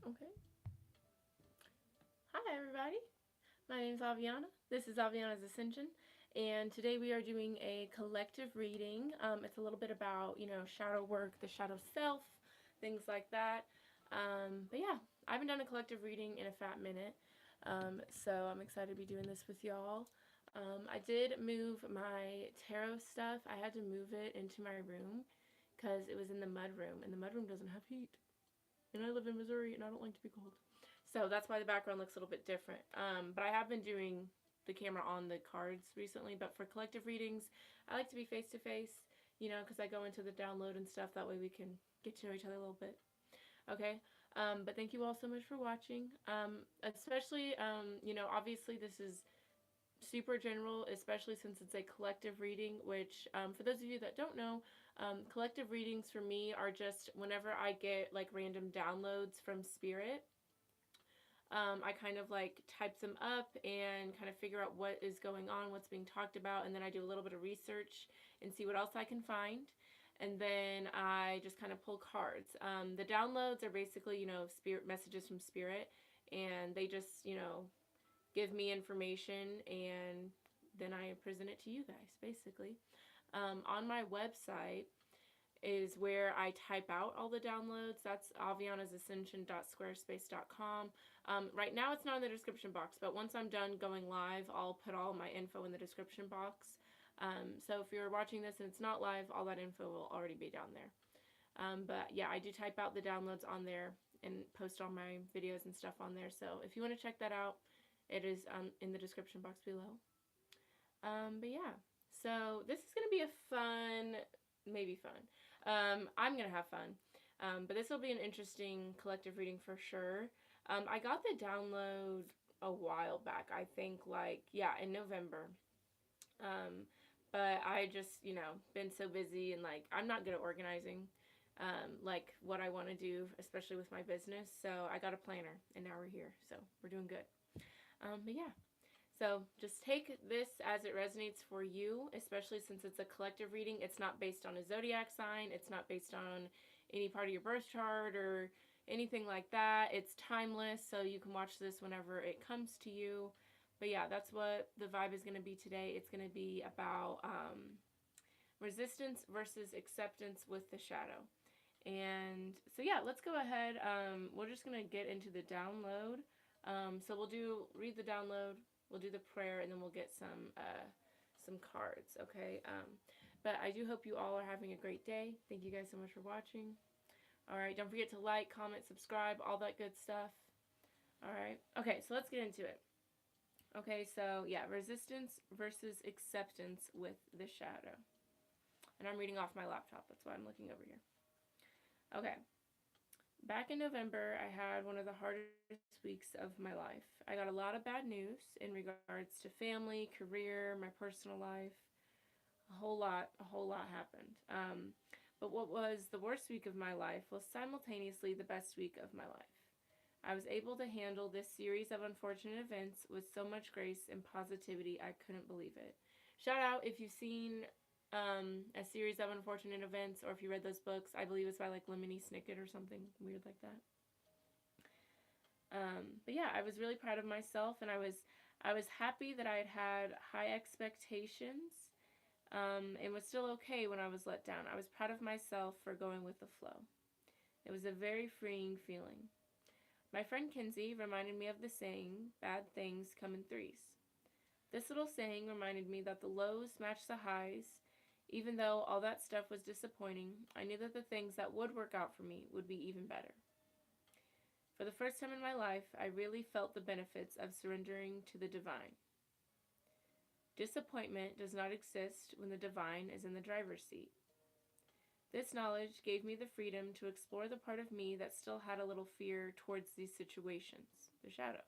Okay. Hi, everybody. My name is Aviana. This is Aviana's Ascension, and today we are doing a collective reading. It's a little bit about, shadow work, the shadow self, things like that. But yeah, I haven't done a collective reading in a fat minute, so I'm excited to be doing this with y'all. I did move my tarot stuff. I had to move it into my room because it was in the mud room, and the mud room doesn't have heat. And I live in Missouri, and I don't like to be cold. So that's why the background looks a little bit different. But I have been doing the camera on the cards recently. But for collective readings, I like to be face to face, because I go into the download and stuff. That way we can get to know each other a little bit. Okay. But thank you all so much for watching. Especially, obviously this is super general, especially since it's a collective reading, which, for those of you that don't know, collective readings for me are just whenever I get like random downloads from spirit. I kind of like type them up and kind of figure out what is going on, what's being talked about, and then I do a little bit of research and see what else I can find. And then I just kind of pull cards. The downloads are basically, spirit messages from spirit, and they just, give me information, and then I present it to you guys, basically. On my website is where I type out all the downloads. That's avianasascension.squarespace.com. Right now it's not in the description box, but once I'm done going live, I'll put all my info in the description box. So if you're watching this and it's not live, all that info will already be down there. But yeah, I do type out the downloads on there and post all my videos and stuff on there. So if you want to check that out, it is in the description box below. But yeah, so this is going to be a fun, maybe fun. I'm going to have fun. But this will be an interesting collective reading for sure. I got the download a while back, I think, like, yeah, in November. Um, but I just, been so busy and like, I'm not good at organizing. Like what I want to do, especially with my business. So I got a planner and now we're here. So we're doing good. But yeah, so just take this as it resonates for you, especially since it's a collective reading. It's not based on a zodiac sign. It's not based on any part of your birth chart or anything like that. It's timeless, so you can watch this whenever it comes to you. But yeah, that's what the vibe is going to be today. It's going to be about resistance versus acceptance with the shadow. And so yeah, let's go ahead. We're just going to get into the download. So read the download, we'll do the prayer, and then we'll get some cards, okay? But I do hope you all are having a great day. Thank you guys so much for watching. All right, don't forget to like, comment, subscribe, all that good stuff. All right. Okay, so let's get into it. Okay, so yeah, resistance versus acceptance with the shadow. And I'm reading off my laptop. That's why I'm looking over here. Okay. Back in November, I had one of the hardest weeks of my life. I got a lot of bad news in regards to family, career, my personal life. A whole lot happened. But what was the worst week of my life was simultaneously the best week of my life. I was able to handle this series of unfortunate events with so much grace and positivity, I couldn't believe it. Shout out if you've seen a series of unfortunate events, or if you read those books. I believe it's by like Lemony Snicket or something weird like that. But yeah, I was really proud of myself, and I was happy that I had had high expectations, and was still okay when I was let down. I was proud of myself for going with the flow. It was a very freeing feeling. My friend Kinsey reminded me of the saying, "Bad things come in threes." This little saying reminded me that the lows match the highs. Even though all that stuff was disappointing, I knew that the things that would work out for me would be even better. For the first time in my life, I really felt the benefits of surrendering to the divine. Disappointment does not exist when the divine is in the driver's seat. This knowledge gave me the freedom to explore the part of me that still had a little fear towards these situations, the shadow.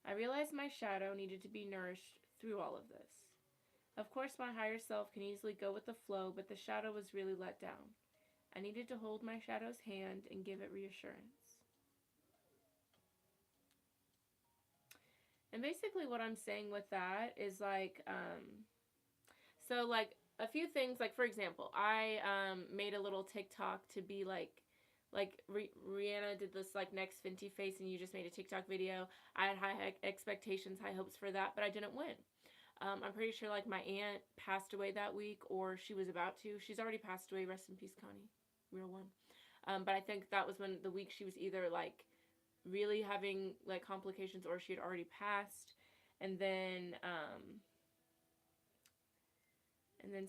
I realized my shadow needed to be nourished through all of this. Of course, my higher self can easily go with the flow, but the shadow was really let down. I needed to hold my shadow's hand and give it reassurance. And basically what I'm saying with that is like, so like a few things, like for example, I made a little TikTok to be like like Rihanna did this like next Fenty face and you just made a TikTok video. I had high expectations, high hopes for that, but I didn't win. I'm pretty sure like my aunt passed away that week, or she was about to. She's already passed away. Rest in peace, Connie. Real one. But I think that was when the week she was either like really having like complications or she had already passed. And then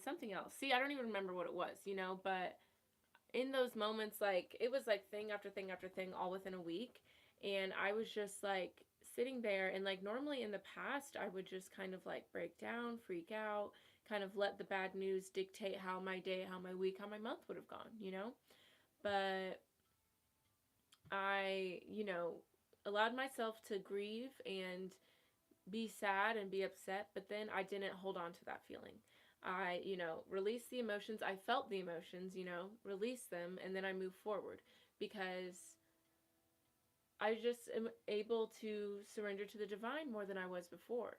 something else. See, I don't even remember what it was, you know, but in those moments, like, it was like thing after thing after thing all within a week. And I was just like sitting there, and like normally in the past, I would just kind of like break down, freak out, kind of let the bad news dictate how my day, how my week, how my month would have gone, you know? But I, allowed myself to grieve and be sad and be upset, but then I didn't hold on to that feeling. I, released the emotions. I felt the emotions, release them, and then I move forward because I just am able to surrender to the divine more than I was before,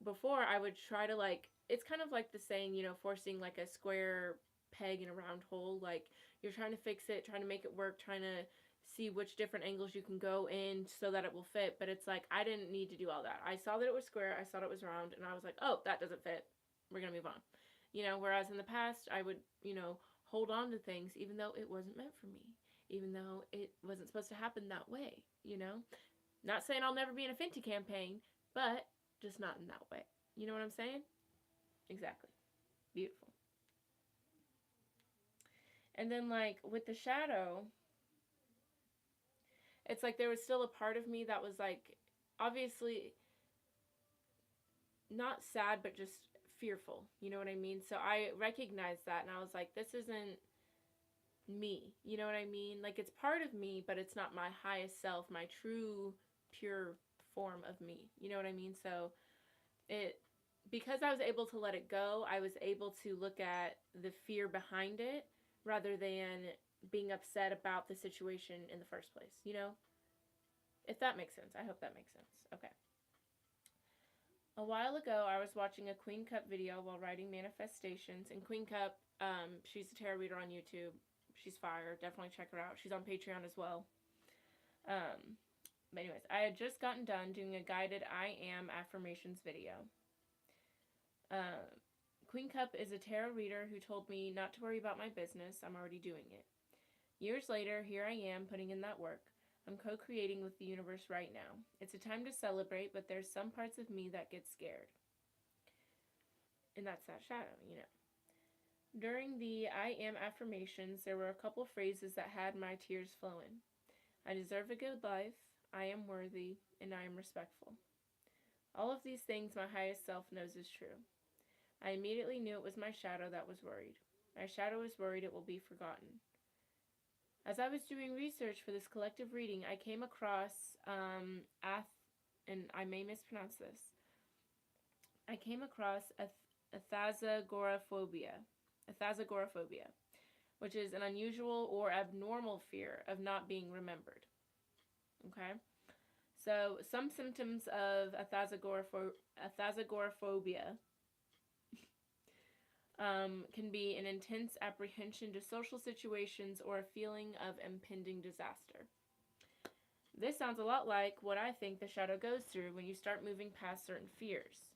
Before I would try to like, it's kind of like the saying, forcing like a square peg in a round hole. Like you're trying to fix it, trying to make it work, trying to see which different angles you can go in so that it will fit. But it's like, I didn't need to do all that. I saw that it was square, I saw it was round, and I was like, oh, that doesn't fit. We're going to move on. Whereas in the past, I would, hold on to things even though it wasn't meant for me, even though it wasn't supposed to happen that way. Not saying I'll never be in a Fenty campaign, but just not in that way. You know what I'm saying? Exactly. Beautiful. And then, like, with the shadow, it's like there was still a part of me that was, like, obviously not sad, but just fearful. You know what I mean? So I recognized that, and I was like, this isn't me. You know what I mean? Like, it's part of me, but it's not my highest self, my true, pure form of me. You know what I mean? So because I was able to let it go, I was able to look at the fear behind it rather than being upset about the situation in the first place, If that makes sense. I hope that makes sense. Okay. A while ago, I was watching a Queen Cup video while writing manifestations. And Queen Cup, she's a tarot reader on YouTube. She's fire. Definitely check her out. She's on Patreon as well. But anyways, I had just gotten done doing a guided I Am affirmations video. Queen Cup is a tarot reader who told me not to worry about my business. I'm already doing it. Years later, here I am putting in that work. I'm co-creating with the universe right now. It's a time to celebrate, but there's some parts of me that get scared. And that's that shadow, During the I Am affirmations, there were a couple phrases that had my tears flowing. I deserve a good life, I am worthy, and I am respectful. All of these things my highest self knows is true. I immediately knew it was my shadow that was worried. My shadow is worried it will be forgotten. As I was doing research for this collective reading, I came across, and I may mispronounce this, I came across athazagoraphobia, which is an unusual or abnormal fear of not being remembered. Okay? So, some symptoms of athazagoraphobia can be an intense apprehension to social situations or a feeling of impending disaster. This sounds a lot like what I think the shadow goes through when you start moving past certain fears.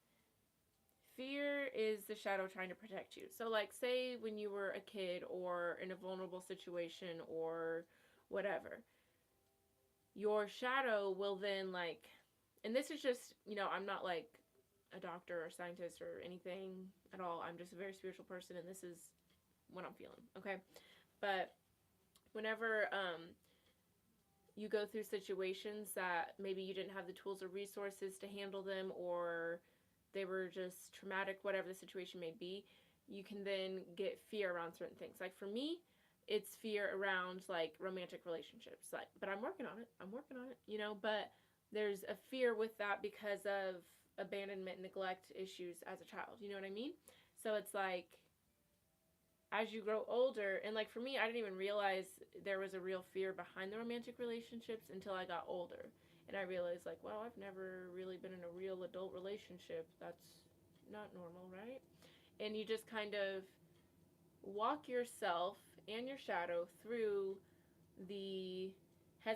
Fear is the shadow trying to protect you. So, like, say when you were a kid or in a vulnerable situation or whatever, your shadow will then, like, and this is just, I'm not like a doctor or scientist or anything at all. I'm just a very spiritual person, and this is what I'm feeling, okay? But whenever you go through situations that maybe you didn't have the tools or resources to handle them, or they were just traumatic, whatever the situation may be, you can then get fear around certain things. Like for me, it's fear around like romantic relationships. Like, but I'm working on it, but there's a fear with that because of abandonment, neglect issues as a child. You know what I mean? So it's like, as you grow older, and like for me, I didn't even realize there was a real fear behind the romantic relationships until I got older. And I realized, like, well, I've never really been in a real adult relationship. That's not normal, right? And you just kind of walk yourself and your shadow through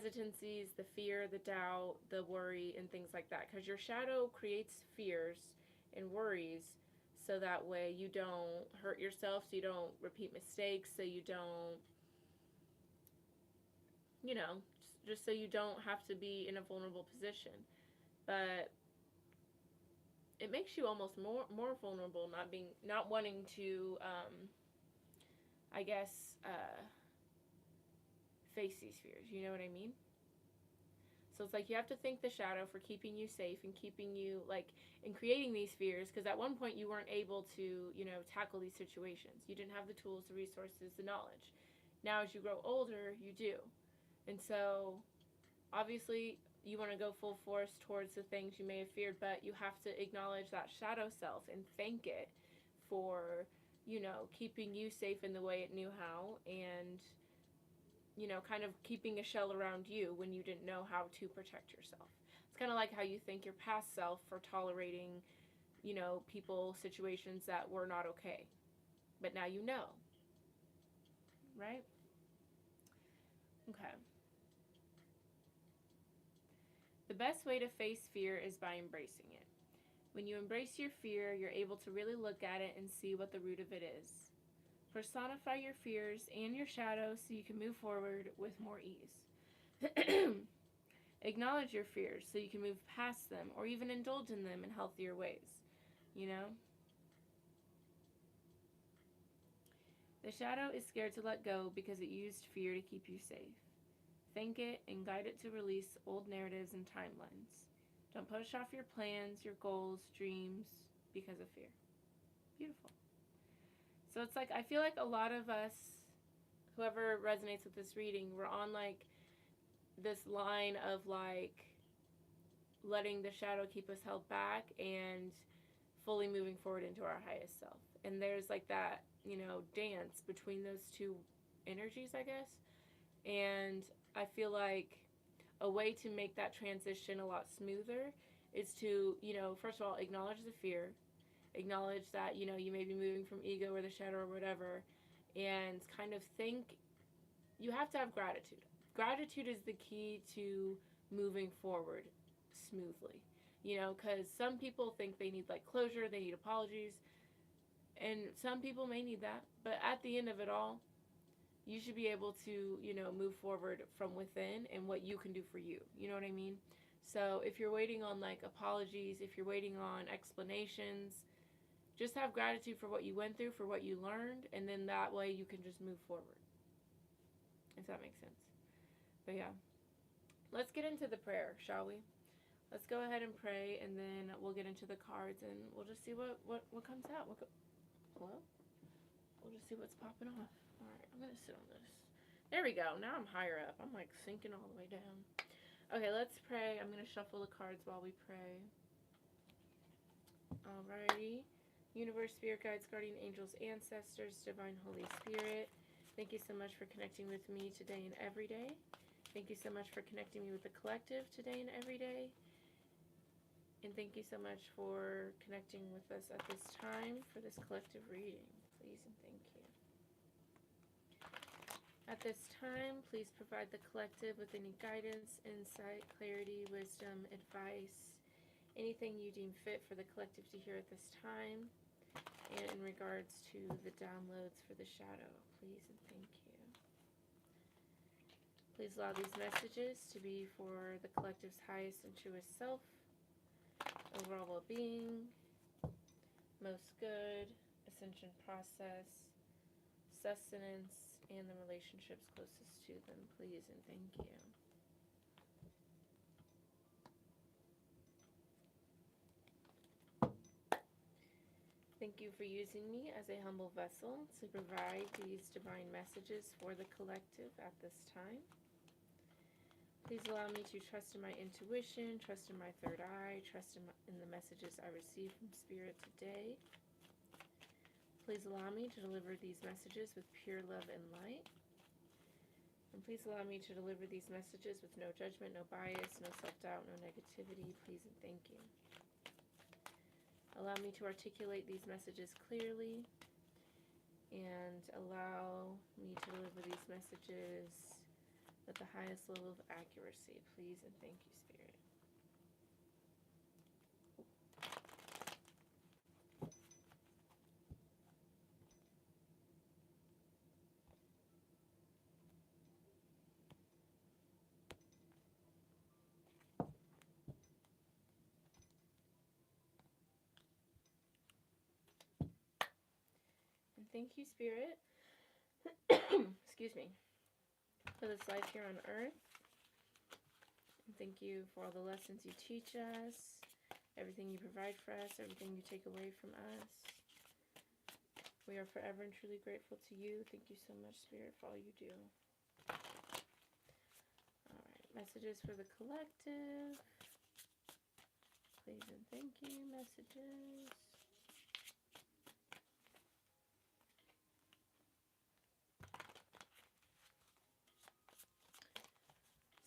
hesitancies, the fear, the doubt, the worry, and things like that. Because your shadow creates fears and worries so that way you don't hurt yourself, so you don't repeat mistakes, so you don't, you know, just so you don't have to be in a vulnerable position. But it makes you almost more vulnerable, not wanting to, I guess, face these fears. You know what I mean? So it's like you have to thank the shadow for keeping you safe and keeping you, like, and creating these fears, because at one point you weren't able to, you know, tackle these situations. You didn't have the tools, the resources, the knowledge. Now as you grow older, you do. And so obviously you want to go full force towards the things you may have feared, but you have to acknowledge that shadow self and thank it for, you know, keeping you safe in the way it knew how, and, you know, kind of keeping a shell around you when you didn't know how to protect yourself. It's kind of like how you thank your past self for tolerating, you know, people, situations that were not okay. But now you know. Right? Okay. The best way to face fear is by embracing it. When you embrace your fear, you're able to really look at it and see what the root of it is. Personify your fears and your shadow so you can move forward with more ease. Acknowledge your fears so you can move past them or even indulge in them in healthier ways. You know? The shadow is scared to let go because it used fear to keep you safe. Thank it and guide it to release old narratives and timelines. Don't push off your plans, your goals, dreams because of fear. Beautiful. So it's like, I feel like a lot of us, whoever resonates with this reading, we're on like this line of like letting the shadow keep us held back and fully moving forward into our highest self. And there's like that, you know, dance between those two energies, I guess. And I feel like a way to make that transition a lot smoother is to, you know, first of all, acknowledge the fear, acknowledge that, you know, you may be moving from ego or the shadow or whatever, and kind of think, you have to have gratitude. Gratitude is the key to moving forward smoothly, you know, because some people think they need like closure, they need apologies, and some people may need that, but at the end of it all, you should be able to, you know, move forward from within and what you can do for you. You know what I mean? So if you're waiting on like apologies, if you're waiting on explanations, just have gratitude for what you went through, for what you learned, and then that way you can just move forward. If that makes sense. But yeah. Let's get into the prayer, shall we? Let's go ahead and pray, and then we'll get into the cards, and we'll just see what comes out. Hello? We'll just see what's popping off. Alright, I'm going to sit on this. There we go. Now I'm higher up. I'm like sinking all the way down. Okay, let's pray. I'm going to shuffle the cards while we pray. Alrighty. Universe, spirit guides, guardian angels, ancestors, divine Holy Spirit. Thank you so much for connecting with me today and every day. Thank you so much for connecting me with the collective today and every day. And thank you so much for connecting with us at this time for this collective reading. Please and thank you. At this time, please provide the collective with any guidance, insight, clarity, wisdom, advice, anything you deem fit for the collective to hear at this time, and in regards to the downloads for the shadow. Please and thank you. Please allow these messages to be for the collective's highest and truest self, overall well-being, most good, ascension process, sustenance, and the relationships closest to them. Please and thank you. Thank you for using me as a humble vessel to provide these divine messages for the collective at this time. Please allow me to trust in my intuition, trust in my third eye, trust in the messages I receive from Spirit today. Please allow me to deliver these messages with pure love and light. And please allow me to deliver these messages with no judgment, no bias, no self-doubt, no negativity. Please and thank you. Allow me to articulate these messages clearly, and allow me to deliver these messages at the highest level of accuracy, please and thank you, Spirit. And thank you, Spirit, excuse me, for this life here on earth. And thank you for all the lessons you teach us, everything you provide for us, everything you take away from us. We are forever and truly grateful to you. Thank you so much, Spirit, for all you do. Alright, messages for the collective. Please and thank you, messages.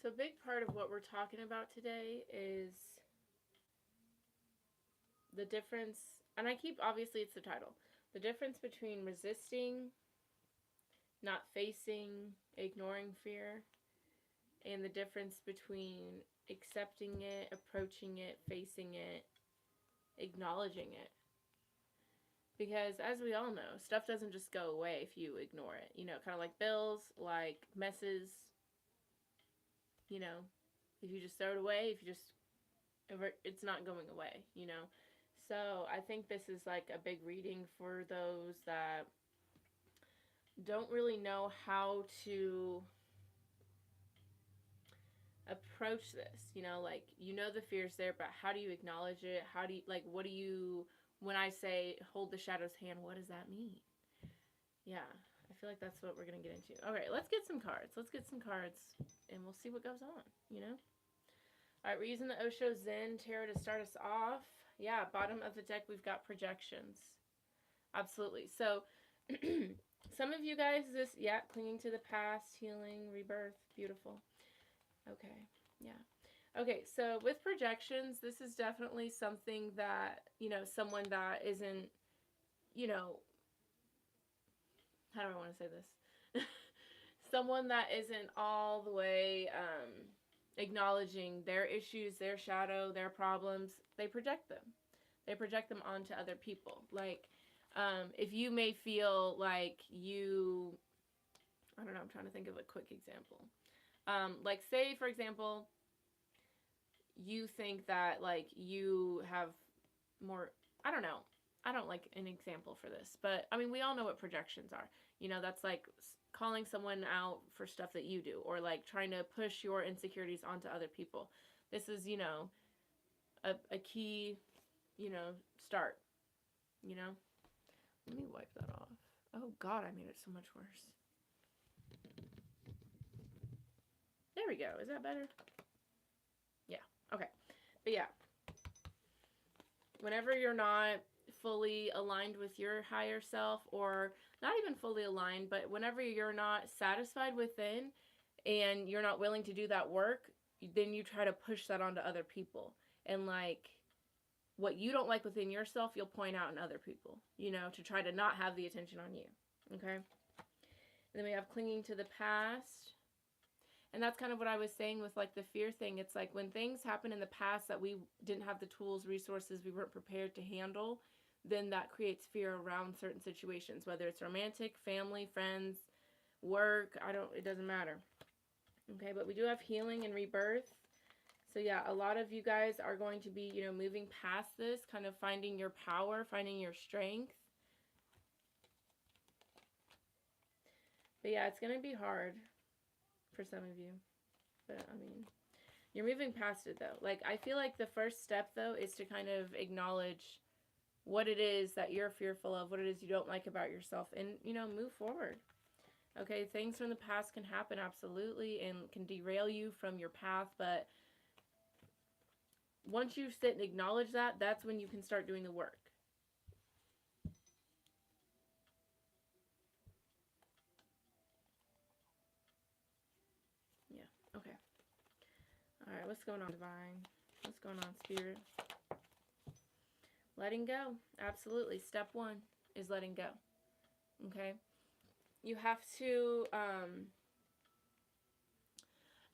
So a big part of what we're talking about today is the difference, and obviously it's the title, the difference between resisting, not facing, ignoring fear, and the difference between accepting it, approaching it, facing it, acknowledging it. Because as we all know, stuff doesn't just go away if you ignore it. You know, kind of like bills, like messes, you know, if you just throw it away, it's not going away, you know. So I think this is like a big reading for those that don't really know how to approach this, you know, like, you know, the fear's there, but how do you acknowledge it? How do you, like, what do you, when I say hold the shadow's hand, what does that mean? Yeah, I feel like that's what we're going to get into. Okay, let's get some cards. And we'll see what goes on, you know? All right, we're using the Osho Zen Tarot to start us off. Yeah, bottom of the deck, we've got projections. Absolutely. So, some of you guys, clinging to the past, healing, rebirth, beautiful. Okay, yeah. Okay, so with projections, this is definitely something that, you know, someone that isn't, you know, how do I want to say this? Someone that isn't all the way acknowledging their issues, their shadow, their problems, they project them. They project them onto other people. Like, if you may feel like I don't know, I'm trying to think of a quick example. Like, say, for example, you think that, like, you have more, I don't know. I don't like an example for this, but, I mean, we all know what projections are. You know, that's like calling someone out for stuff that you do, or, like, trying to push your insecurities onto other people. This is, you know, a key, you know, start, you know? Let me wipe that off. Oh, God, I made it so much worse. There we go. Is that better? Yeah. Okay. But yeah. Whenever you're not fully aligned with your higher self, or not even fully aligned, but whenever you're not satisfied within and you're not willing to do that work, then you try to push that onto other people. And, like, what you don't like within yourself, you'll point out in other people, you know, to try to not have the attention on you. Okay? And then we have clinging to the past. And that's kind of what I was saying with, like, the fear thing. It's like when things happen in the past that we didn't have the tools, resources, we weren't prepared to handle, then that creates fear around certain situations, whether it's romantic, family, friends, work, it doesn't matter. Okay, but we do have healing and rebirth. So yeah, a lot of you guys are going to be, you know, moving past this, kind of finding your power, finding your strength. But yeah, it's going to be hard for some of you. But, I mean, you're moving past it, though. Like, I feel like the first step, though, is to kind of acknowledge what it is that you're fearful of, what it is you don't like about yourself, and, you know, move forward. Okay, things from the past can happen, absolutely, and can derail you from your path, but once you sit and acknowledge that, that's when you can start doing the work. Yeah, okay. Alright, what's going on, Divine? What's going on, Spirit? Letting go. Absolutely. Step one is letting go. Okay? You have to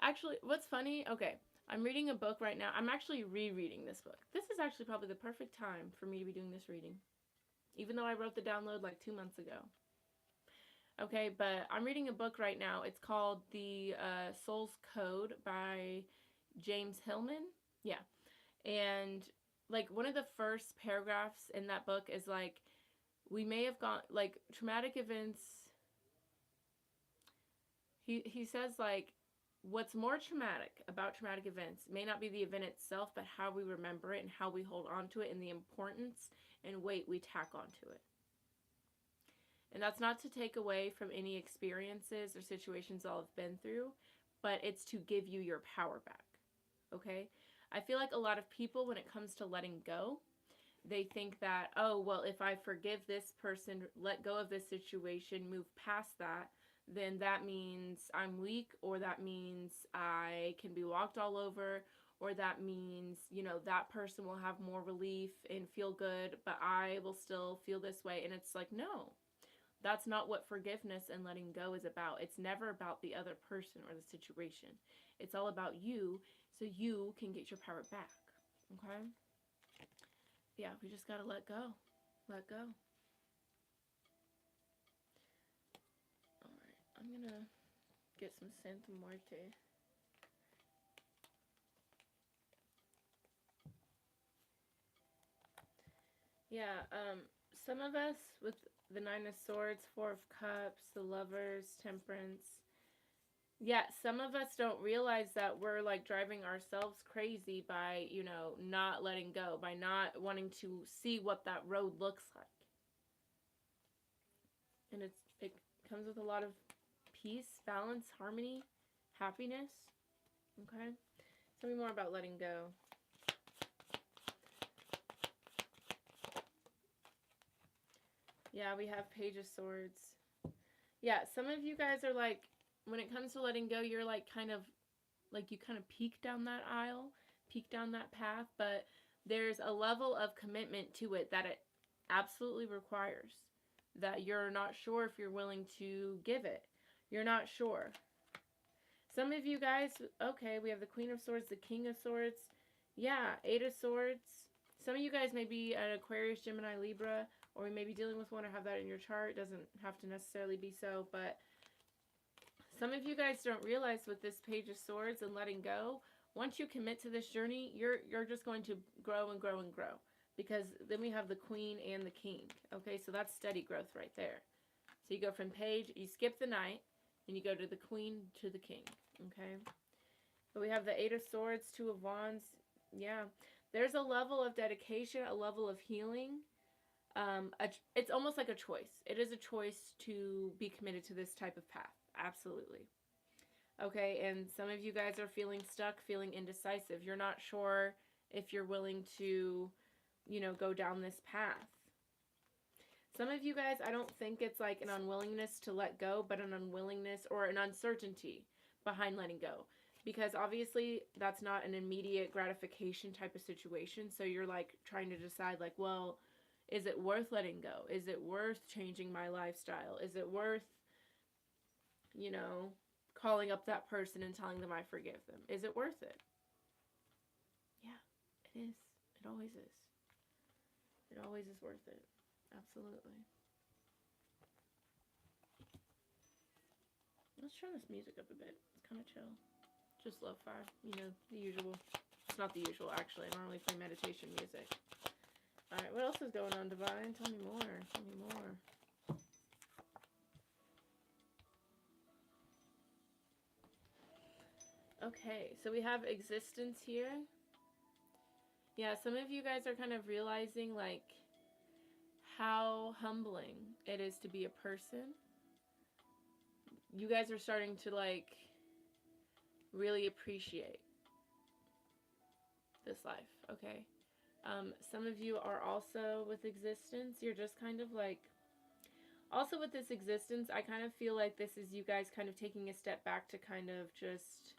Actually, what's funny, okay, I'm reading a book right now. I'm actually rereading this book. This is actually probably the perfect time for me to be doing this reading, even though I wrote the download like 2 months ago. Okay, but I'm reading a book right now. It's called The Soul's Code by James Hillman. Yeah. And like one of the first paragraphs in that book is like, we may have gone, like, traumatic events. He says, like, what's more traumatic about traumatic events may not be the event itself, but how we remember it and how we hold on to it and the importance and weight we tack onto it. And that's not to take away from any experiences or situations I'll have been through, but it's to give you your power back. Okay? I feel like a lot of people, when it comes to letting go, they think that, oh, well, if I forgive this person, let go of this situation, move past that, then that means I'm weak, or that means I can be walked all over, or that means, that person will have more relief and feel good, but I will still feel this way. And it's like, no, that's not what forgiveness and letting go is about. It's never about the other person or the situation. It's all about you, so you can get your power back. Okay? Yeah, we just gotta let go. Let go. Alright, I'm gonna get some Santa Muerte. Yeah, some of us with the Nine of Swords, Four of Cups, the Lovers, Temperance. Yeah, some of us don't realize that we're like driving ourselves crazy by, not letting go, by not wanting to see what that road looks like. And it comes with a lot of peace, balance, harmony, happiness. Okay? Tell me more about letting go. Yeah, we have Page of Swords. Yeah, some of you guys are like, when it comes to letting go, you're like you kind of peek down that aisle, peek down that path, but there's a level of commitment to it that it absolutely requires, that you're not sure if you're willing to give it. You're not sure. Some of you guys, okay, we have the Queen of Swords, the King of Swords. Yeah, Eight of Swords. Some of you guys may be an Aquarius, Gemini, Libra, or we may be dealing with one or have that in your chart. It doesn't have to necessarily be so, but some of you guys don't realize with this Page of Swords and letting go, once you commit to this journey, you're just going to grow and grow and grow. Because then we have the Queen and the King. Okay, so that's steady growth right there. So you go from Page, you skip the Knight, and you go to the Queen to the King. Okay? But we have the Eight of Swords, Two of Wands. Yeah. There's a level of dedication, a level of healing. It's almost like a choice. It is a choice to be committed to this type of path. Absolutely. Okay, and some of you guys are feeling stuck, feeling indecisive. You're not sure if you're willing to, go down this path. Some of you guys, I don't think it's like an unwillingness to let go, but an unwillingness or an uncertainty behind letting go. Because obviously that's not an immediate gratification type of situation. So you're like trying to decide like, well, is it worth letting go? Is it worth changing my lifestyle? Is it worth, calling up that person and telling them I forgive them? Is it worth it? Yeah, it is. It always is. It always is worth it. Absolutely. Let's turn this music up a bit. It's kind of chill. Just lo-fi. The usual. It's not the usual, actually. I normally play meditation music. Alright, what else is going on, Divine? Tell me more. Tell me more. Okay, so we have existence here. Yeah, some of you guys are kind of realizing, like, how humbling it is to be a person. You guys are starting to, like, really appreciate this life, okay? Some of you are also with existence. You're just kind of like, also with this existence, I kind of feel like this is you guys kind of taking a step back to kind of just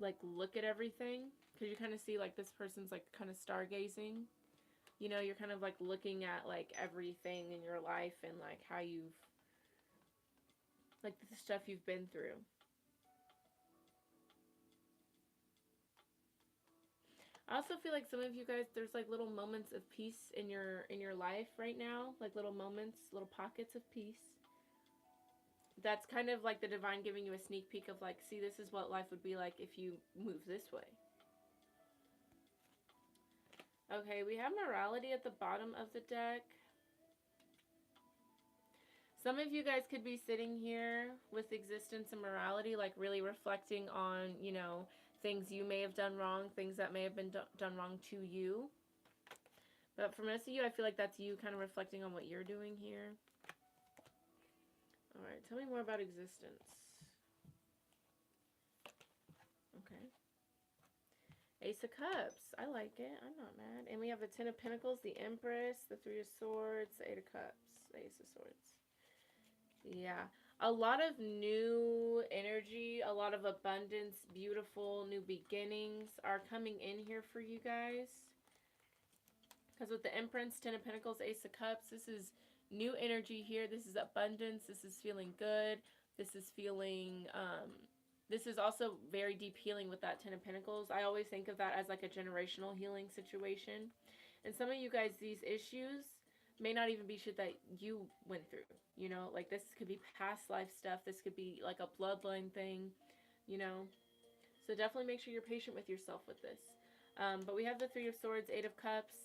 like look at everything, because you kind of see like this person's like kind of stargazing. You're kind of like looking at like everything in your life and like how you've, like the stuff you've been through. I also feel like some of you guys, there's like little moments of peace in your life right now, like little moments, little pockets of peace. That's kind of like the divine giving you a sneak peek of like, see, this is what life would be like if you move this way. Okay, we have morality at the bottom of the deck. Some of you guys could be sitting here with existence and morality, like really reflecting on, you know, things you may have done wrong, things that may have been done wrong to you. But for most of you, I feel like that's you kind of reflecting on what you're doing here. All right, tell me more about existence. Okay. Ace of Cups. I like it. I'm not mad. And we have the Ten of Pentacles, the Empress, the Three of Swords, the Eight of Cups, the Ace of Swords. Yeah. A lot of new energy, a lot of abundance, beautiful new beginnings are coming in here for you guys. Because with the Empress, Ten of Pentacles, Ace of Cups, this is new energy here. This is abundance. This is feeling good. This is feeling, this is also very deep healing with that Ten of Pentacles. I always think of that as like a generational healing situation. And some of you guys, these issues may not even be shit that you went through. You know, like this could be past life stuff. This could be like a bloodline thing, you know. So definitely make sure you're patient with yourself with this. But we have the Three of Swords, Eight of Cups.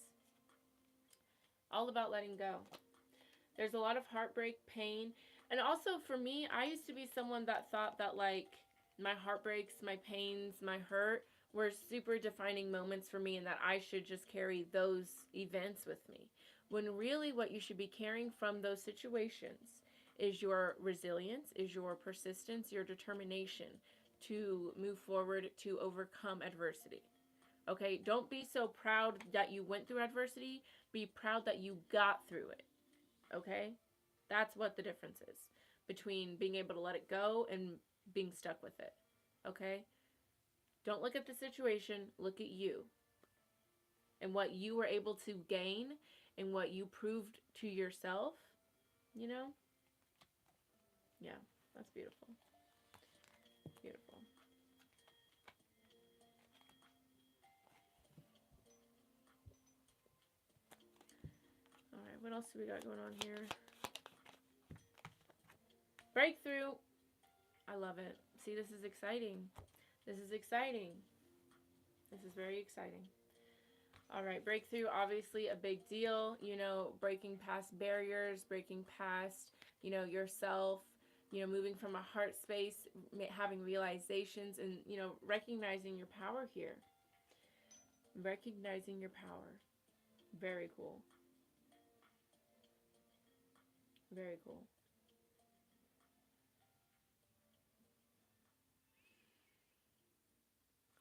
All about letting go. There's a lot of heartbreak, pain. And also for me, I used to be someone that thought that like my heartbreaks, my pains, my hurt were super defining moments for me and that I should just carry those events with me. When really what you should be carrying from those situations is your resilience, is your persistence, your determination to move forward, to overcome adversity. Okay, don't be so proud that you went through adversity. Be proud that you got through it. Okay? That's what the difference is between being able to let it go and being stuck with it. Okay? Don't look at the situation, look at you. And what you were able to gain and what you proved to yourself, you know? Yeah, that's beautiful. Beautiful. All right, what else do we got going on here? Breakthrough. I love it. See, this is exciting. This is exciting. This is very exciting. All right, breakthrough, obviously a big deal, you know, breaking past barriers, breaking past, you know, yourself, you know, moving from a heart space, having realizations and, you know, recognizing your power here. Recognizing your power. Very cool. Very cool.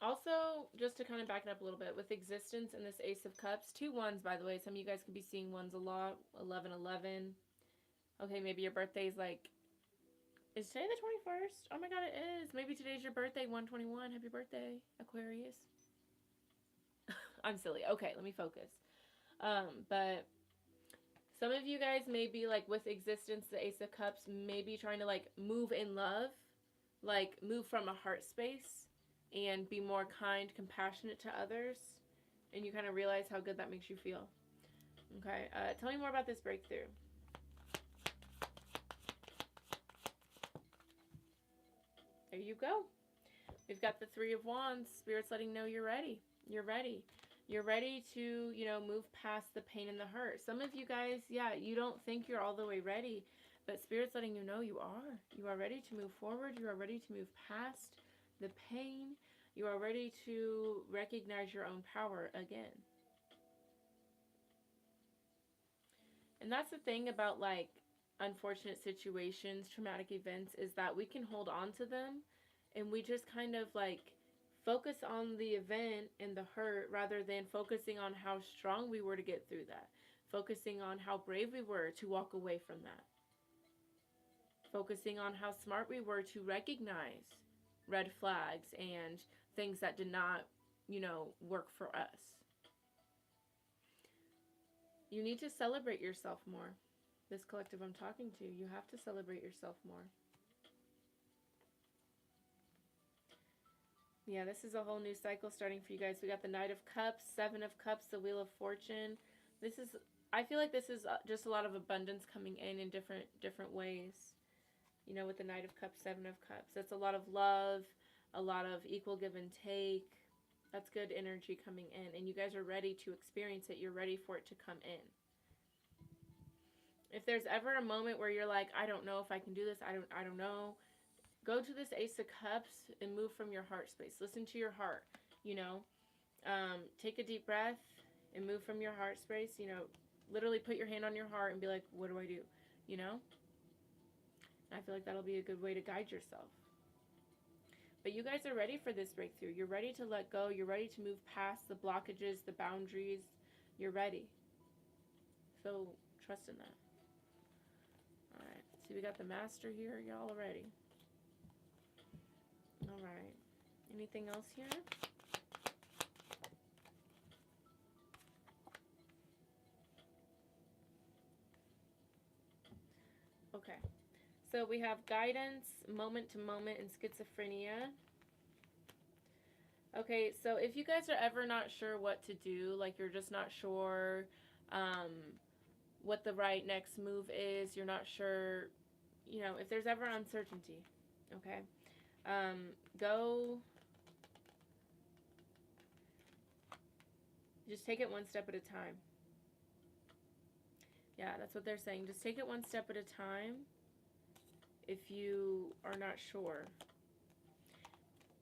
Also, just to kind of back it up a little bit, with existence and this Ace of Cups, 2 ones, by the way. Some of you guys could be seeing ones a lot. 11/11. Okay, maybe your birthday's like, is today the 21st? Oh my god, it is. Maybe today's your birthday, 1/21. Happy birthday, Aquarius. I'm silly. Okay, let me focus. But some of you guys may be like with existence, the Ace of Cups, maybe trying to like move in love, like move from a heart space and be more kind, compassionate to others. And you kind of realize how good that makes you feel. Okay, tell me more about this breakthrough. There you go. We've got the Three of Wands. Spirit's letting you know you're ready. You're ready. You're ready to, you know, move past the pain and the hurt. Some of you guys, yeah, you don't think you're all the way ready, but Spirit's letting you know you are. You are ready to move forward. You are ready to move past the pain. You are ready to recognize your own power again. And that's the thing about like unfortunate situations, traumatic events, is that we can hold on to them and we just kind of like focus on the event and the hurt rather than focusing on how strong we were to get through that. Focusing on how brave we were to walk away from that. Focusing on how smart we were to recognize red flags and things that did not, you know, work for us. You need to celebrate yourself more. This collective I'm talking to, you have to celebrate yourself more. Yeah, this is a whole new cycle starting for you guys. We got the Knight of Cups, Seven of Cups, the Wheel of Fortune. This is, I feel like this is just a lot of abundance coming in different ways. You know, with the Knight of Cups, Seven of Cups. That's a lot of love, a lot of equal give and take. That's good energy coming in. And you guys are ready to experience it. You're ready for it to come in. If there's ever a moment where you're like, I don't know if I can do this, I don't know, go to this Ace of Cups and move from your heart space. Listen to your heart, you know. Take a deep breath and move from your heart space, you know. Literally put your hand on your heart and be like, what do I do? You know? And I feel like that'll be a good way to guide yourself. But you guys are ready for this breakthrough. You're ready to let go. You're ready to move past the blockages, the boundaries. You're ready. So trust in that. Alright. So we got the Master here. Y'all are ready. Alright. Anything else here? Okay. So we have guidance, moment to moment, and schizophrenia. Okay, so if you guys are ever not sure what to do, like you're just not sure what the right next move is, you're not sure, you know, if there's ever uncertainty, okay, go, just take it one step at a time. Yeah, that's what they're saying. Just take it one step at a time if you are not sure.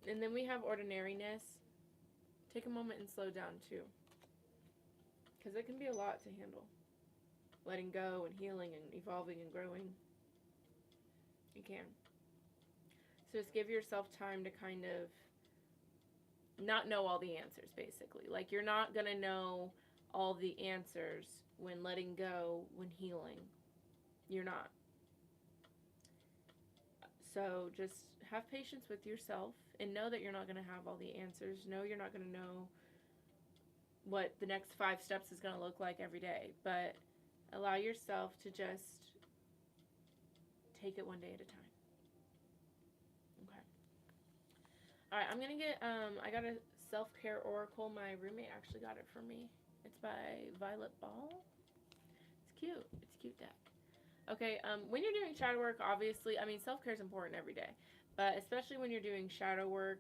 And then we have ordinariness. Take a moment and slow down too, because it can be a lot to handle. Letting go and healing and evolving and growing. It can. So just give yourself time to kind of not know all the answers, basically. Like, you're not going to know all the answers when letting go, when healing. You're not. So just have patience with yourself and know that you're not going to have all the answers. Know you're not going to know what the next 5 steps is going to look like every day. But allow yourself to just take it one day at a time. Okay. Alright, I'm going to get, I got a self-care oracle. My roommate actually got it for me. It's by Violet Ball. It's cute. It's a cute deck. Okay, when you're doing shadow work, obviously, I mean, self-care is important every day. But especially when you're doing shadow work,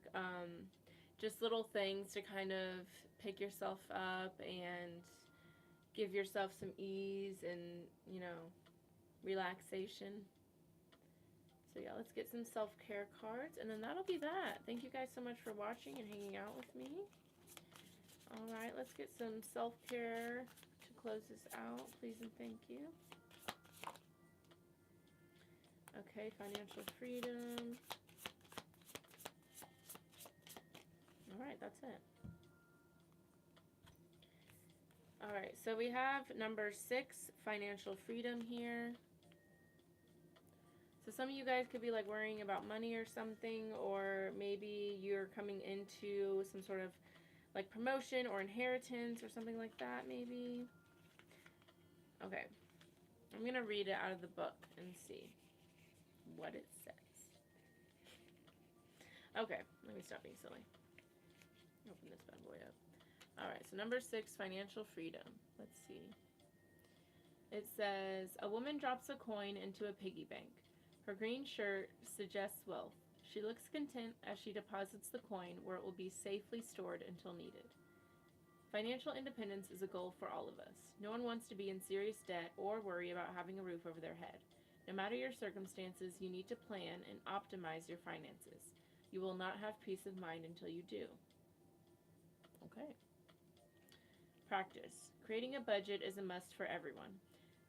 just little things to kind of pick yourself up and give yourself some ease and, you know, relaxation. So yeah, let's get some self-care cards, and then that'll be that. Thank you guys so much for watching and hanging out with me. Alright, let's get some self-care to close this out. Please and thank you. Okay, financial freedom. Alright, that's it. Alright, so we have number 6, financial freedom here. So some of you guys could be like worrying about money or something, or maybe you're coming into some sort of like promotion or inheritance or something like that, maybe. Okay, I'm going to read it out of the book and see what it says. Okay, let me stop being silly. Open this bad boy up. Alright, so number 6, financial freedom. Let's see. It says, a woman drops a coin into a piggy bank. Her green shirt suggests wealth. She looks content as she deposits the coin where it will be safely stored until needed. Financial independence is a goal for all of us. No one wants to be in serious debt or worry about having a roof over their head. No matter your circumstances, you need to plan and optimize your finances. You will not have peace of mind until you do. Okay. Practice. Creating a budget is a must for everyone.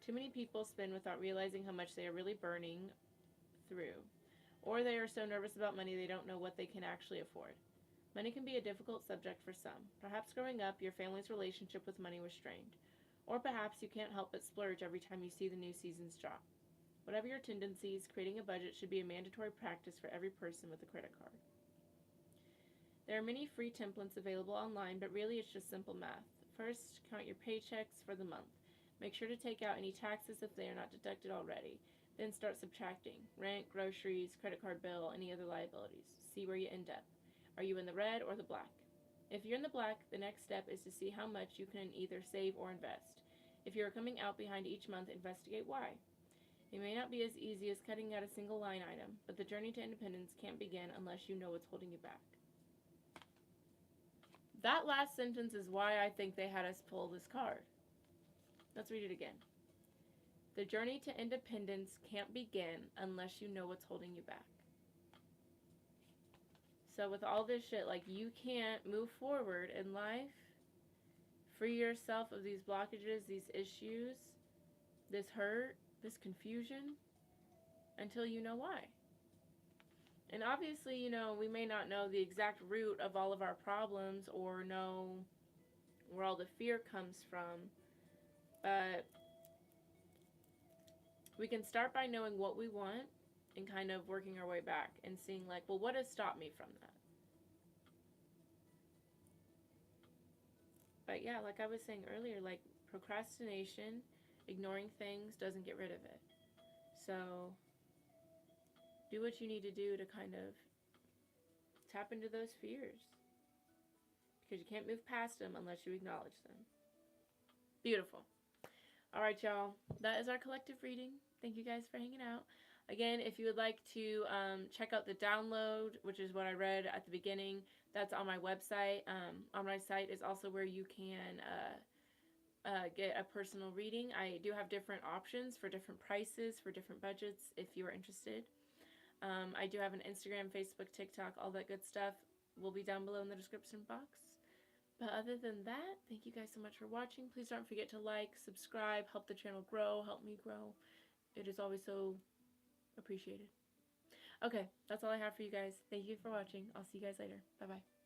Too many people spend without realizing how much they are really burning through, or they are so nervous about money they don't know what they can actually afford. Money can be a difficult subject for some. Perhaps growing up, your family's relationship with money was strained, or perhaps you can't help but splurge every time you see the new seasons drop. Whatever your tendencies, creating a budget should be a mandatory practice for every person with a credit card. There are many free templates available online, but really it's just simple math. First, count your paychecks for the month. Make sure to take out any taxes if they are not deducted already. Then start subtracting. Rent, groceries, credit card bill, any other liabilities. See where you end up. Are you in the red or the black? If you're in the black, the next step is to see how much you can either save or invest. If you are coming out behind each month, investigate why. It may not be as easy as cutting out a single line item, but the journey to independence can't begin unless you know what's holding you back. That last sentence is why I think they had us pull this card. Let's read it again. The journey to independence can't begin unless you know what's holding you back. So with all this shit, like, you can't move forward in life, free yourself of these blockages, these issues, this hurt, this confusion, until you know why. And obviously, you know, we may not know the exact root of all of our problems or know where all the fear comes from, but we can start by knowing what we want and kind of working our way back and seeing, like, well, what has stopped me from that? But yeah, like I was saying earlier, like, procrastination, ignoring things doesn't get rid of it. So do what you need to do to kind of tap into those fears, because you can't move past them unless you acknowledge them. Beautiful. All right, y'all. That is our collective reading. Thank you guys for hanging out. Again, if you would like to check out the download, which is what I read at the beginning, that's on my website. On my site is also where you can get a personal reading. I do have different options for different prices, for different budgets, if you are interested. I do have an Instagram, Facebook, TikTok, all that good stuff will be down below in the description box. But other than that, thank you guys so much for watching. Please don't forget to like, subscribe, help the channel grow, help me grow. It is always so appreciated. Okay, that's all I have for you guys. Thank you for watching. I'll see you guys later. Bye-bye.